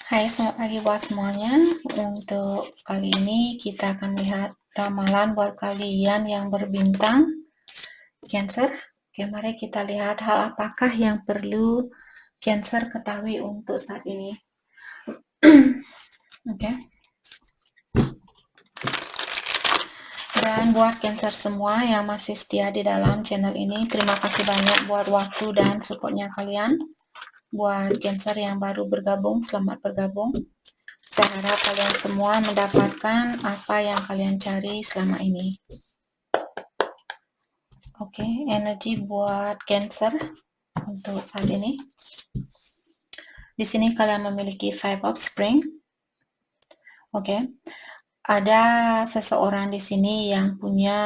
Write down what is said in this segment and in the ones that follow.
Hai, selamat pagi buat semuanya. Untuk kali ini kita akan lihat ramalan buat kalian yang berbintang Cancer. Oke, mari kita lihat hal apakah yang perlu Cancer ketahui untuk saat ini. Oke. Dan buat Cancer semua yang masih setia di dalam channel ini, terima kasih banyak buat waktu dan supportnya kalian. Buat Cancer yang baru bergabung, selamat bergabung. Saya harap kalian semua mendapatkan apa yang kalian cari selama ini. Oke, energi buat Cancer untuk saat ini. Di sini kalian memiliki Five of Spring. Oke, ada seseorang di sini yang punya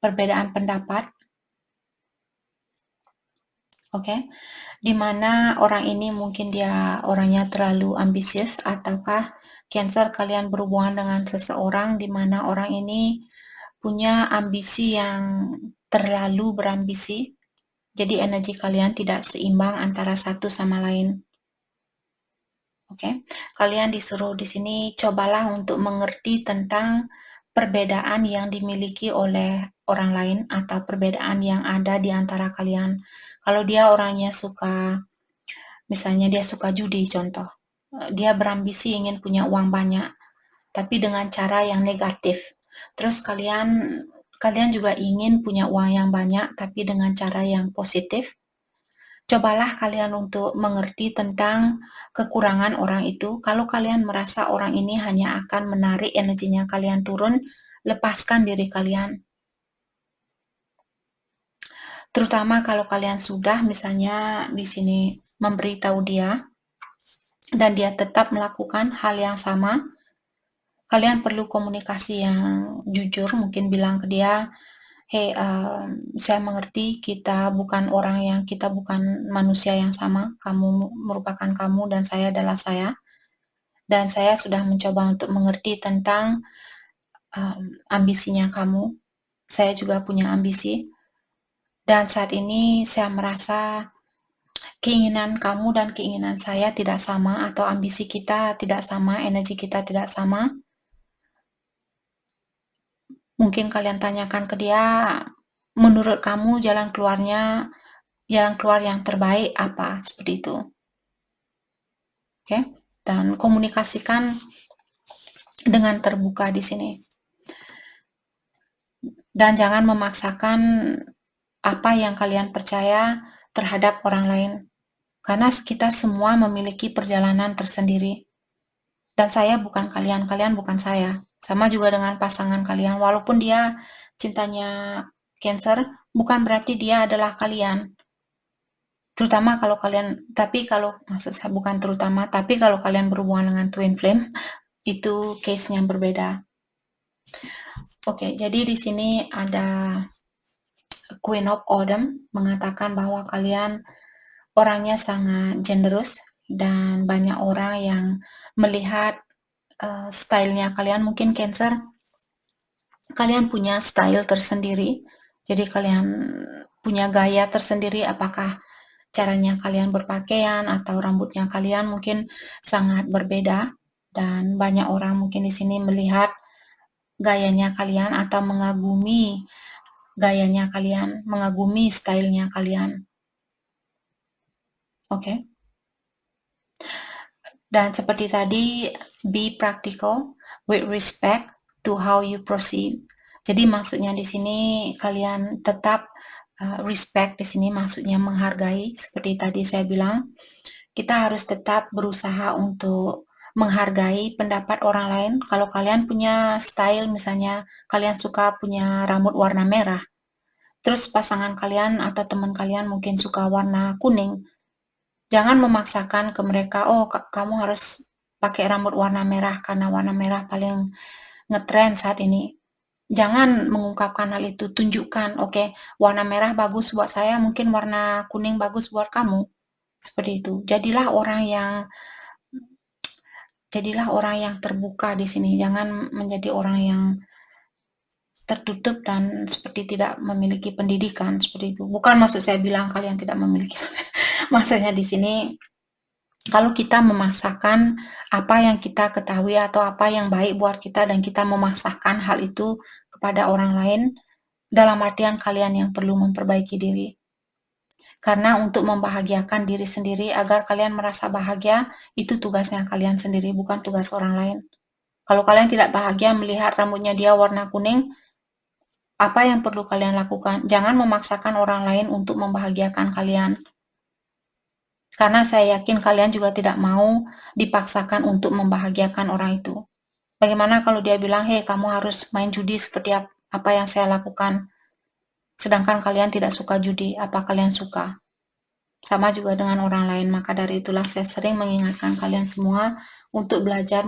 perbedaan pendapat. Oke, dimana orang ini mungkin dia orangnya terlalu ambisius, ataukah Cancer kalian berhubungan dengan seseorang dimana orang ini punya ambisi yang terlalu berambisi. Jadi energi kalian tidak seimbang antara satu sama lain. Oke, kalian disuruh di sini cobalah untuk mengerti tentang perbedaan yang dimiliki oleh orang lain atau perbedaan yang ada di antara kalian. Kalau dia orangnya suka, misalnya dia suka judi contoh, dia berambisi ingin punya uang banyak, tapi dengan cara yang negatif. Terus kalian juga ingin punya uang yang banyak, tapi dengan cara yang positif. Cobalah kalian untuk mengerti tentang kekurangan orang itu. Kalau kalian merasa orang ini hanya akan menarik energinya kalian turun, lepaskan diri kalian. Terutama kalau kalian sudah misalnya di sini memberitahu dia dan dia tetap melakukan hal yang sama, kalian perlu komunikasi yang jujur, mungkin bilang ke dia, hey, saya mengerti kita bukan manusia yang sama, kamu merupakan kamu dan saya adalah saya, dan saya sudah mencoba untuk mengerti tentang ambisinya kamu, saya juga punya ambisi, dan saat ini saya merasa keinginan kamu dan keinginan saya tidak sama, atau ambisi kita tidak sama, energi kita tidak sama. Mungkin kalian tanyakan ke dia, menurut kamu jalan keluar yang terbaik apa, seperti itu. Oke, dan komunikasikan dengan terbuka di sini. Dan jangan memaksakan apa yang kalian percaya terhadap orang lain. Karena kita semua memiliki perjalanan tersendiri. Dan saya bukan kalian, kalian bukan saya. Sama juga dengan pasangan kalian. Walaupun dia cintanya Cancer, bukan berarti dia adalah kalian. Terutama kalau kalian, maksud saya bukan terutama, tapi kalau kalian berhubungan dengan Twin Flame, itu case-nya berbeda. Oke, jadi di sini ada Queen of Autumn mengatakan bahwa kalian orangnya sangat generous dan banyak orang yang melihat stylenya kalian. Mungkin Cancer, kalian punya style tersendiri, jadi kalian punya gaya tersendiri, apakah caranya kalian berpakaian atau rambutnya kalian mungkin sangat berbeda, dan banyak orang mungkin di sini melihat gayanya kalian atau mengagumi gayanya kalian, mengagumi stylenya kalian. Oke. Dan seperti tadi, be practical with respect to how you proceed. Jadi maksudnya di sini kalian tetap respect, di sini maksudnya menghargai. Seperti tadi saya bilang, kita harus tetap berusaha untuk menghargai pendapat orang lain. Kalau kalian punya style, misalnya kalian suka punya rambut warna merah, terus pasangan kalian atau teman kalian mungkin suka warna kuning, jangan memaksakan ke mereka, oh kamu harus pakai rambut warna merah karena warna merah paling ngetren saat ini. Jangan mengungkapkan hal itu, tunjukkan, oke, warna merah bagus buat saya, mungkin warna kuning bagus buat kamu. Seperti itu. Jadilah orang yang terbuka di sini. Jangan menjadi orang yang tertutup dan seperti tidak memiliki pendidikan, seperti itu. Bukan maksud saya bilang kalian tidak memiliki. Maksudnya di sini Kalau kita memaksakan apa yang kita ketahui atau apa yang baik buat kita dan kita memaksakan hal itu kepada orang lain, dalam artian kalian yang perlu memperbaiki diri. Karena untuk membahagiakan diri sendiri agar kalian merasa bahagia, itu tugasnya kalian sendiri, bukan tugas orang lain. Kalau kalian tidak bahagia melihat rambutnya dia warna kuning, apa yang perlu kalian lakukan? Jangan memaksakan orang lain untuk membahagiakan kalian. Karena saya yakin kalian juga tidak mau dipaksakan untuk membahagiakan orang itu. Bagaimana kalau dia bilang, "Hei, kamu harus main judi seperti apa yang saya lakukan." Sedangkan kalian tidak suka judi, apa kalian suka? Sama juga dengan orang lain, maka dari itulah saya sering mengingatkan kalian semua untuk belajar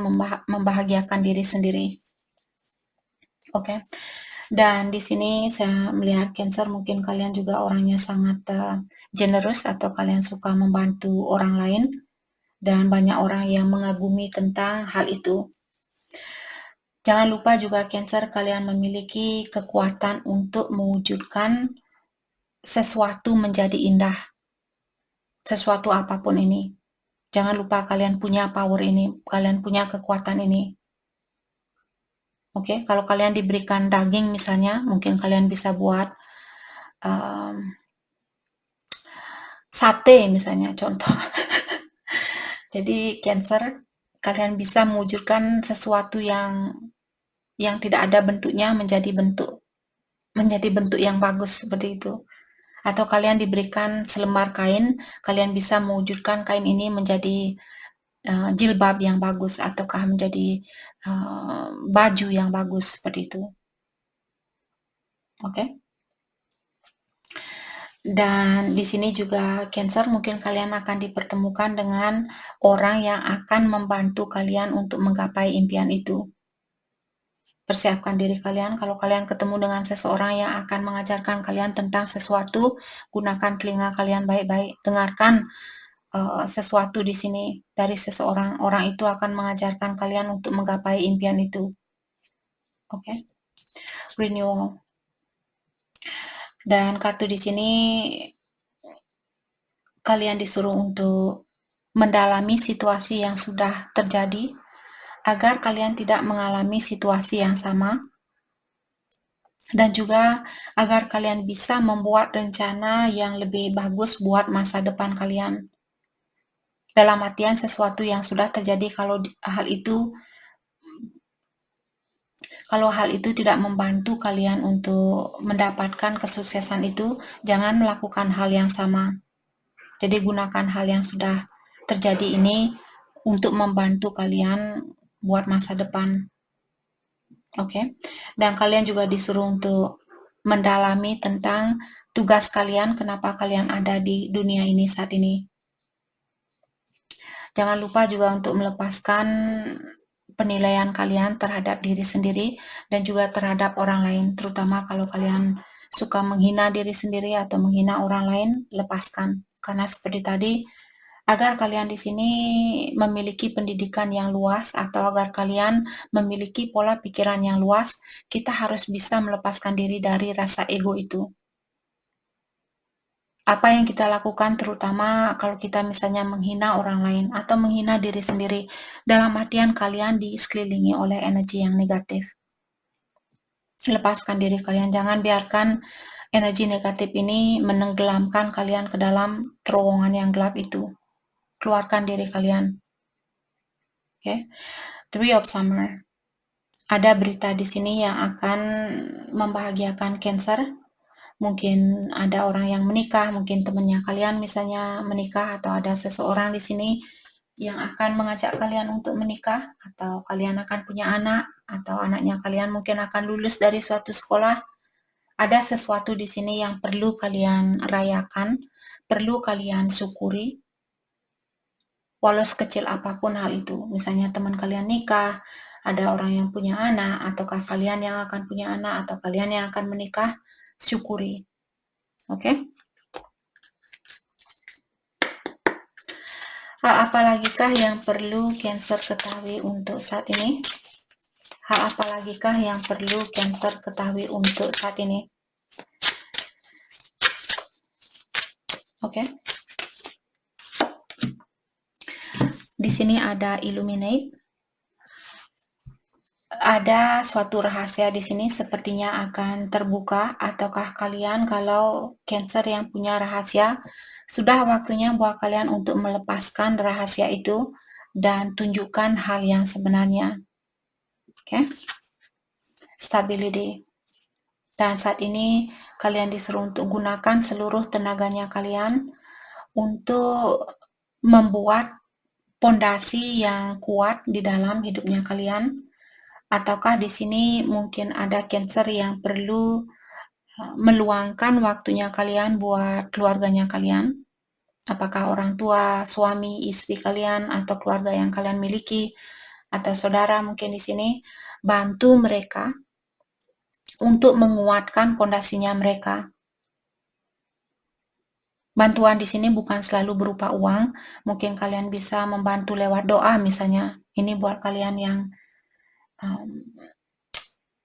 membahagiakan diri sendiri. Oke. Dan di sini saya melihat Cancer, mungkin kalian juga orangnya sangat generous atau kalian suka membantu orang lain dan banyak orang yang mengagumi tentang hal itu. Jangan lupa juga Cancer, kalian memiliki kekuatan untuk mewujudkan sesuatu menjadi indah. Sesuatu apapun ini. Jangan lupa kalian punya power ini, kalian punya kekuatan ini. Oke, kalau kalian diberikan daging misalnya, mungkin kalian bisa buat sate misalnya, contoh. Jadi Cancer, kalian bisa mewujudkan sesuatu yang tidak ada bentuknya menjadi bentuk yang bagus seperti itu. Atau kalian diberikan selembar kain, kalian bisa mewujudkan kain ini menjadi jilbab yang bagus ataukah menjadi baju yang bagus seperti itu. Oke. Dan di sini juga Cancer, mungkin kalian akan dipertemukan dengan orang yang akan membantu kalian untuk menggapai impian itu. Persiapkan diri kalian, kalau kalian ketemu dengan seseorang yang akan mengajarkan kalian tentang sesuatu, gunakan telinga kalian baik-baik, dengarkan sesuatu di sini dari seseorang. Orang itu akan mengajarkan kalian untuk menggapai impian itu. Oke. Renewal. Dan kartu di sini kalian disuruh untuk mendalami situasi yang sudah terjadi agar kalian tidak mengalami situasi yang sama, dan juga agar kalian bisa membuat rencana yang lebih bagus buat masa depan kalian. Dalam artian sesuatu yang sudah terjadi, kalau hal itu tidak membantu kalian untuk mendapatkan kesuksesan itu, jangan melakukan hal yang sama. Jadi gunakan hal yang sudah terjadi ini untuk membantu kalian buat masa depan. Oke. Dan kalian juga disuruh untuk mendalami tentang tugas kalian, kenapa kalian ada di dunia ini saat ini. Jangan lupa juga untuk melepaskan penilaian kalian terhadap diri sendiri dan juga terhadap orang lain, terutama kalau kalian suka menghina diri sendiri atau menghina orang lain, lepaskan. Karena seperti tadi, agar kalian di sini memiliki pendidikan yang luas atau agar kalian memiliki pola pikiran yang luas, kita harus bisa melepaskan diri dari rasa ego itu. Apa yang kita lakukan, terutama kalau kita misalnya menghina orang lain atau menghina diri sendiri, dalam artian kalian disekelilingi oleh energi yang negatif. Lepaskan diri kalian, jangan biarkan energi negatif ini menenggelamkan kalian ke dalam terowongan yang gelap itu. Keluarkan diri kalian. Okay? Three of Summer. Ada berita di sini yang akan membahagiakan Cancer. Mungkin ada orang yang menikah, mungkin temannya kalian misalnya menikah, atau ada seseorang di sini yang akan mengajak kalian untuk menikah, atau kalian akan punya anak, atau anaknya kalian mungkin akan lulus dari suatu sekolah. Ada sesuatu di sini yang perlu kalian rayakan, perlu kalian syukuri, walau sekecil apapun hal itu. Misalnya teman kalian nikah, ada orang yang punya anak, ataukah kalian yang akan punya anak, atau kalian yang akan menikah, syukuri. Oke? Hal apa lagikah yang perlu Cancer ketahui untuk saat ini? Hal apa lagikah yang perlu Cancer ketahui untuk saat ini? Oke. di sini ada illuminate. Ada suatu rahasia di sini sepertinya akan terbuka, ataukah kalian kalau Cancer yang punya rahasia, sudah waktunya buat kalian untuk melepaskan rahasia itu dan tunjukkan hal yang sebenarnya. Oke? Stability. Dan saat ini kalian disuruh untuk gunakan seluruh tenaganya kalian untuk membuat pondasi yang kuat di dalam hidupnya kalian. Ataukah di sini mungkin ada Cancer yang perlu meluangkan waktunya kalian buat keluarganya kalian? Apakah orang tua, suami, istri kalian, atau keluarga yang kalian miliki, atau saudara mungkin di sini, bantu mereka untuk menguatkan pondasinya mereka. Bantuan di sini bukan selalu berupa uang, mungkin kalian bisa membantu lewat doa misalnya. Ini buat kalian yang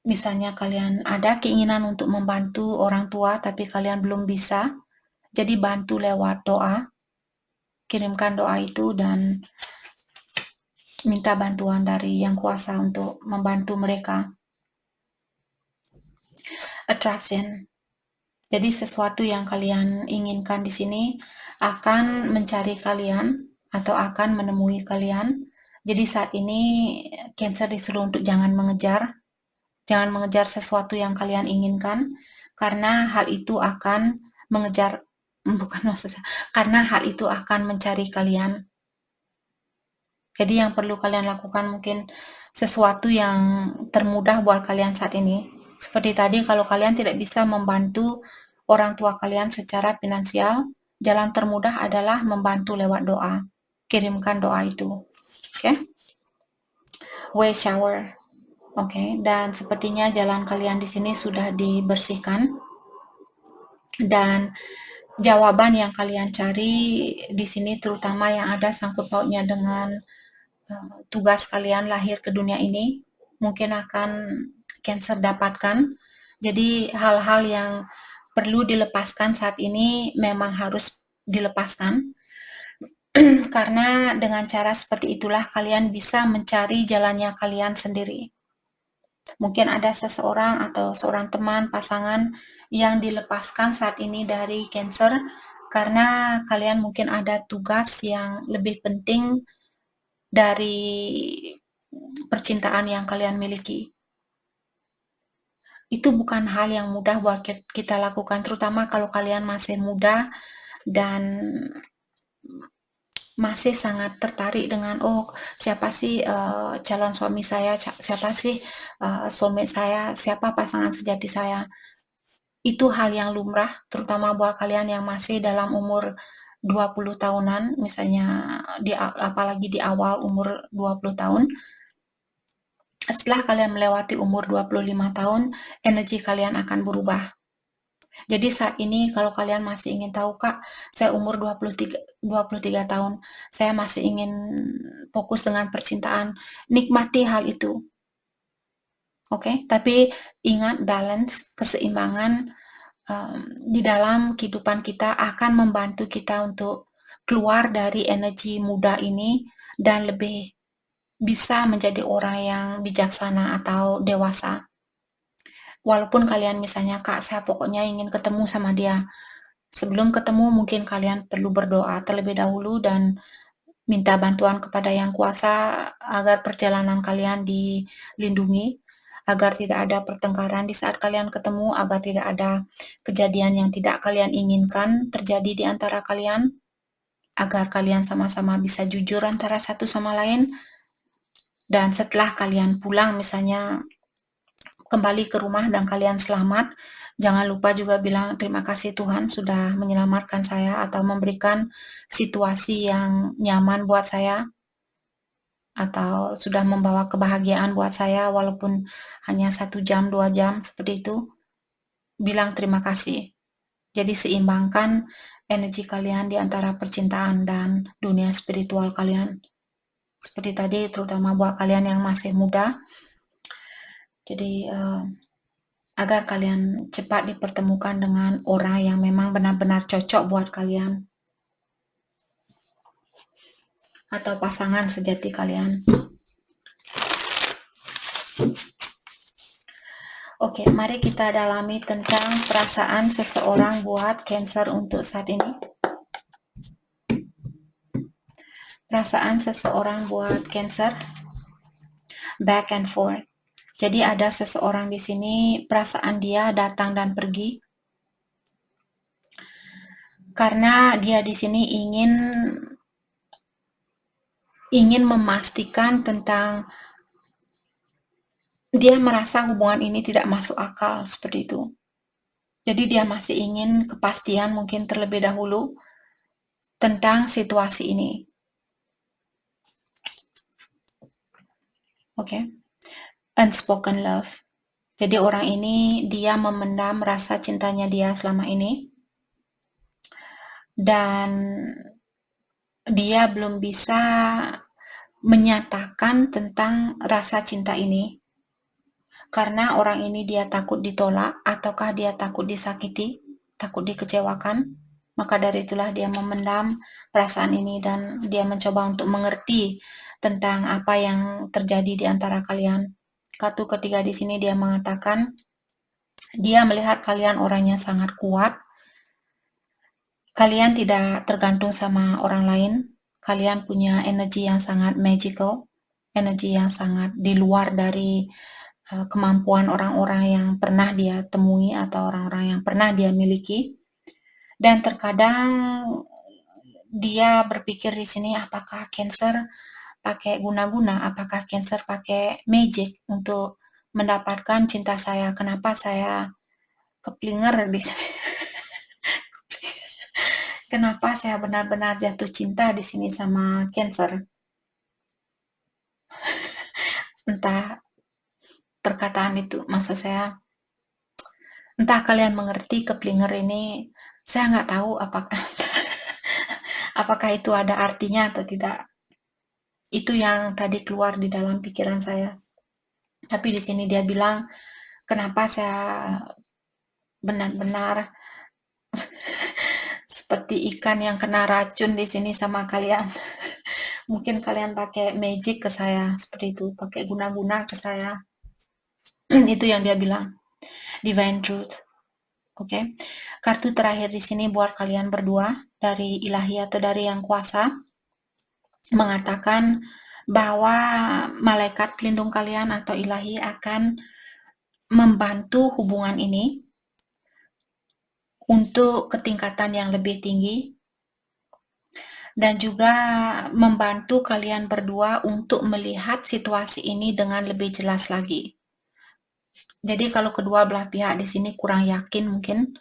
misalnya kalian ada keinginan untuk membantu orang tua tapi kalian belum bisa, jadi bantu lewat doa, kirimkan doa itu dan minta bantuan dari Yang Kuasa untuk membantu mereka. Attraction. Jadi sesuatu yang kalian inginkan di sini akan mencari kalian atau akan menemui kalian. Jadi saat ini Cancer disuruh untuk jangan mengejar sesuatu yang kalian inginkan, karena hal itu akan karena hal itu akan mencari kalian. Jadi yang perlu kalian lakukan mungkin sesuatu yang termudah buat kalian saat ini. Seperti tadi, kalau kalian tidak bisa membantu orang tua kalian secara finansial, jalan termudah adalah membantu lewat doa. Kirimkan doa itu. Oke? Way shower. Oke, dan sepertinya jalan kalian di sini sudah dibersihkan. Dan jawaban yang kalian cari di sini terutama yang ada sangkut pautnya dengan tugas kalian lahir ke dunia ini mungkin akan Cancer dapatkan. Jadi hal-hal yang perlu dilepaskan saat ini memang harus dilepaskan karena dengan cara seperti itulah kalian bisa mencari jalannya kalian sendiri. Mungkin ada seseorang atau seorang teman, pasangan yang dilepaskan saat ini dari Cancer karena kalian mungkin ada tugas yang lebih penting dari percintaan yang kalian miliki. Itu bukan hal yang mudah buat kita lakukan, terutama kalau kalian masih muda dan masih sangat tertarik dengan siapa sih calon suami saya, siapa sih soulmate saya, siapa pasangan sejati saya. Itu hal yang lumrah, terutama buat kalian yang masih dalam umur 20 tahunan, misalnya apalagi di awal umur 20 tahun. Setelah kalian melewati umur 25 tahun, energi kalian akan berubah. Jadi saat ini kalau kalian masih ingin tahu, Kak, saya umur 23 tahun, saya masih ingin fokus dengan percintaan, nikmati hal itu. Oke, tapi ingat balance, keseimbangan di dalam kehidupan kita akan membantu kita untuk keluar dari energi muda ini dan lebih bisa menjadi orang yang bijaksana atau dewasa. Walaupun kalian misalnya, Kak, saya pokoknya ingin ketemu sama dia. Sebelum ketemu mungkin kalian perlu berdoa terlebih dahulu dan minta bantuan kepada Yang Kuasa agar perjalanan kalian dilindungi, agar tidak ada pertengkaran di saat kalian ketemu, agar tidak ada kejadian yang tidak kalian inginkan terjadi di antara kalian, agar kalian sama-sama bisa jujur antara satu sama lain. Dan setelah kalian pulang misalnya kembali ke rumah dan kalian selamat, jangan lupa juga bilang terima kasih Tuhan sudah menyelamatkan saya atau memberikan situasi yang nyaman buat saya atau sudah membawa kebahagiaan buat saya walaupun hanya 1 jam, 2 jam seperti itu. Bilang terima kasih. Jadi seimbangkan energi kalian di antara percintaan dan dunia spiritual kalian. Seperti tadi terutama buat kalian yang masih muda. Jadi agar kalian cepat dipertemukan dengan orang yang memang benar-benar cocok buat kalian. atau pasangan sejati kalian. Oke, mari kita dalami tentang perasaan seseorang buat Cancer untuk saat ini. Perasaan seseorang buat Cancer, back and forth. Jadi ada seseorang di sini, perasaan dia datang dan pergi. Karena dia di sini ingin memastikan tentang dia merasa hubungan ini tidak masuk akal seperti itu. Jadi dia masih ingin kepastian mungkin terlebih dahulu tentang situasi ini. Oke. Unspoken love. Jadi orang ini dia memendam rasa cintanya dia selama ini. Dan dia belum bisa menyatakan tentang rasa cinta ini. Karena orang ini dia takut ditolak, ataukah dia takut disakiti, takut dikecewakan. Maka dari itulah dia memendam perasaan ini dan dia mencoba untuk mengerti tentang apa yang terjadi di antara kalian. Kartu ketiga di sini dia mengatakan, dia melihat kalian orangnya sangat kuat. Kalian tidak tergantung sama orang lain. Kalian punya energi yang sangat magical, energi yang sangat di luar dari kemampuan orang-orang yang pernah dia temui atau orang-orang yang pernah dia miliki. Dan terkadang dia berpikir di sini, apakah Cancer pakai guna-guna, apakah Cancer pakai magic untuk mendapatkan cinta saya? Kenapa saya keplinger di sini? Kenapa saya benar-benar jatuh cinta di sini sama Cancer? Entah perkataan itu, maksud saya, entah kalian mengerti keplinger ini, saya nggak tahu apakah itu ada artinya atau tidak. Itu yang tadi keluar di dalam pikiran saya. Tapi di sini dia bilang, kenapa saya benar-benar seperti ikan yang kena racun di sini sama kalian. Mungkin kalian pakai magic ke saya, seperti itu, pakai guna-guna ke saya. Itu yang dia bilang. Divine truth. Oke. Kartu terakhir di sini buat kalian berdua dari ilahi atau dari yang kuasa mengatakan bahwa malaikat pelindung kalian atau ilahi akan membantu hubungan ini untuk ketingkatan yang lebih tinggi dan juga membantu kalian berdua untuk melihat situasi ini dengan lebih jelas lagi. Jadi kalau kedua belah pihak di sini kurang yakin mungkin,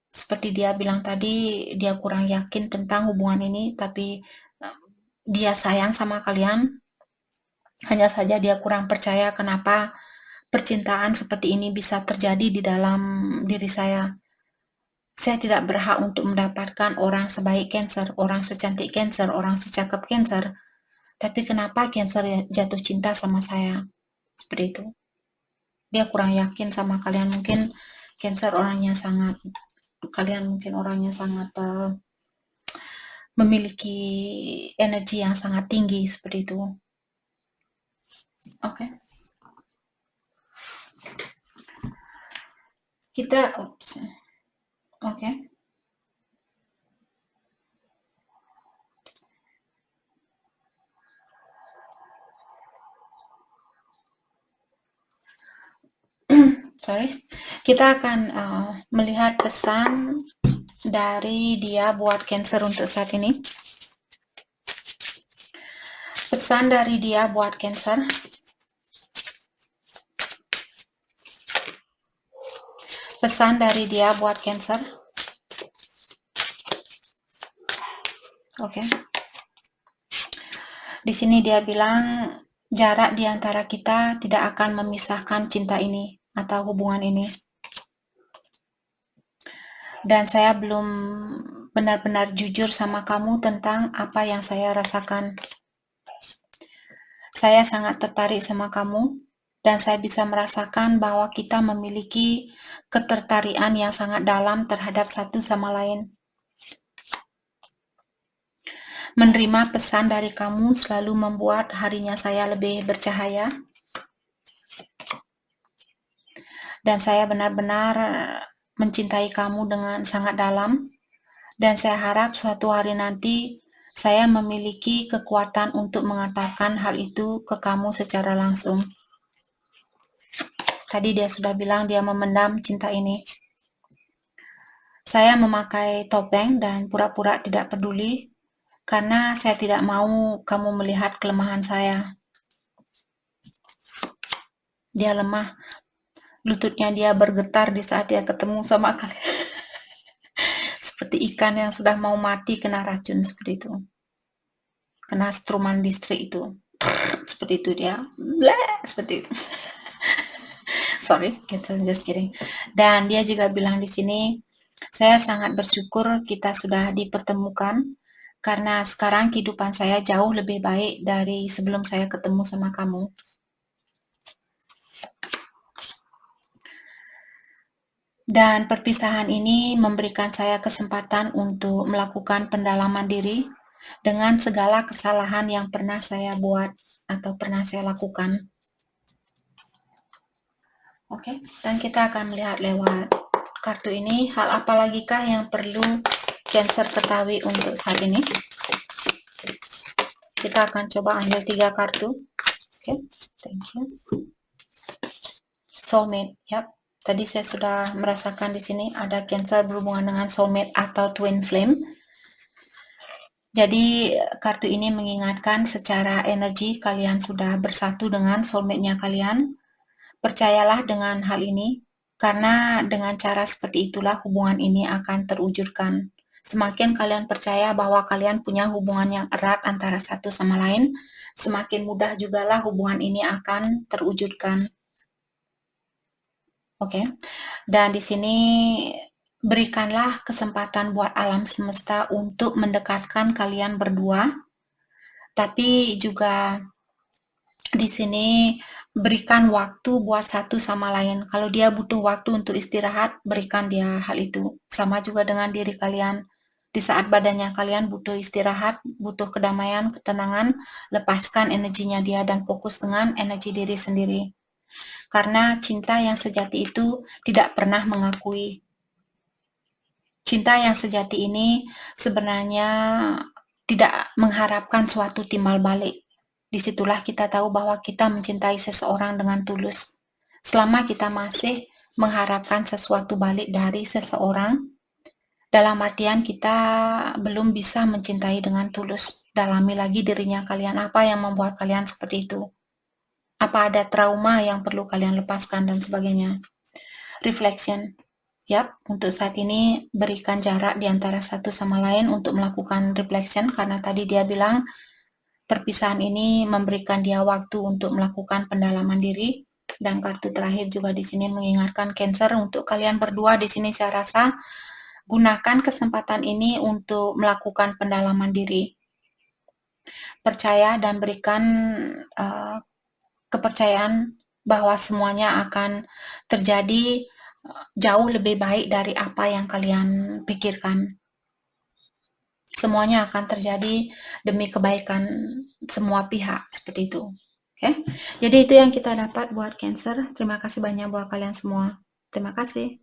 seperti dia bilang tadi, dia kurang yakin tentang hubungan ini, tapi dia sayang sama kalian, hanya saja dia kurang percaya kenapa percintaan seperti ini bisa terjadi di dalam diri saya. Saya tidak berhak untuk mendapatkan orang sebaik Cancer, orang secantik Cancer, orang secakep Cancer. Tapi kenapa Cancer jatuh cinta sama saya? Seperti itu. Dia kurang yakin sama kalian. Mungkin Cancer orangnya sangat, kalian mungkin orangnya sangat memiliki energi yang sangat tinggi seperti itu. Oke. Kita, oke. Sorry. Kita akan melihat pesan dari dia buat Cancer untuk saat ini. Pesan dari dia buat Cancer. Pesan dari dia buat Cancer. Oke. Di sini dia bilang jarak di antara kita tidak akan memisahkan cinta ini atau hubungan ini. Dan saya belum benar-benar jujur sama kamu tentang apa yang saya rasakan. Saya sangat tertarik sama kamu dan saya bisa merasakan bahwa kita memiliki ketertarikan yang sangat dalam terhadap satu sama lain. Menerima pesan dari kamu selalu membuat harinya saya lebih bercahaya. Dan saya benar-benar mencintai kamu dengan sangat dalam. Dan saya harap suatu hari nanti saya memiliki kekuatan untuk mengatakan hal itu ke kamu secara langsung. Tadi dia sudah bilang dia memendam cinta ini. Saya memakai topeng dan pura-pura tidak peduli karena saya tidak mau kamu melihat kelemahan saya. Dia lemah, lututnya dia bergetar di saat dia ketemu sama kalian. Seperti ikan yang sudah mau mati kena racun seperti itu. Kena struman listrik itu. Seperti itu dia. Bleh, seperti itu. Sorry, just kidding. Dan dia juga bilang di sini, saya sangat bersyukur kita sudah dipertemukan karena sekarang kehidupan saya jauh lebih baik dari sebelum saya ketemu sama kamu. Dan perpisahan ini memberikan saya kesempatan untuk melakukan pendalaman diri dengan segala kesalahan yang pernah saya buat atau pernah saya lakukan. Oke, dan kita akan melihat lewat kartu ini, hal apa lagi kah yang perlu Cancer ketahui untuk saat ini? Kita akan coba ambil 3 kartu. Oke, thank you. Soulmate, yap. Tadi saya sudah merasakan di sini ada Cancer berhubungan dengan soulmate atau twin flame. Jadi kartu ini mengingatkan secara energi kalian sudah bersatu dengan soulmate-nya kalian. Percayalah dengan hal ini, karena dengan cara seperti itulah hubungan ini akan terwujudkan. Semakin kalian percaya bahwa kalian punya hubungan yang erat antara satu sama lain, semakin mudah jugalah hubungan ini akan terwujudkan. Oke. Dan di sini berikanlah kesempatan buat alam semesta untuk mendekatkan kalian berdua. Tapi juga di sini berikan waktu buat satu sama lain. Kalau dia butuh waktu untuk istirahat, berikan dia hal itu. Sama juga dengan diri kalian. Di saat badannya kalian butuh istirahat, butuh kedamaian, ketenangan, lepaskan energinya dia dan fokus dengan energi diri sendiri. Karena cinta yang sejati itu tidak pernah mengakui. Cinta yang sejati ini sebenarnya tidak mengharapkan suatu timbal balik. Disitulah kita tahu bahwa kita mencintai seseorang dengan tulus. Selama kita masih mengharapkan sesuatu balik dari seseorang, dalam artian kita belum bisa mencintai dengan tulus. Dalami lagi dirinya kalian, apa yang membuat kalian seperti itu. Apa ada trauma yang perlu kalian lepaskan dan sebagainya. Reflection. Yap, untuk saat ini berikan jarak di antara satu sama lain untuk melakukan reflection karena tadi dia bilang perpisahan ini memberikan dia waktu untuk melakukan pendalaman diri, dan kartu terakhir juga di sini mengingatkan Cancer untuk kalian berdua. Di sini saya rasa gunakan kesempatan ini untuk melakukan pendalaman diri. Percaya dan berikan kepercayaan bahwa semuanya akan terjadi jauh lebih baik dari apa yang kalian pikirkan. Semuanya akan terjadi demi kebaikan semua pihak, seperti itu. Oke, jadi itu yang kita dapat buat Cancer. Terima kasih banyak buat kalian semua. Terima kasih.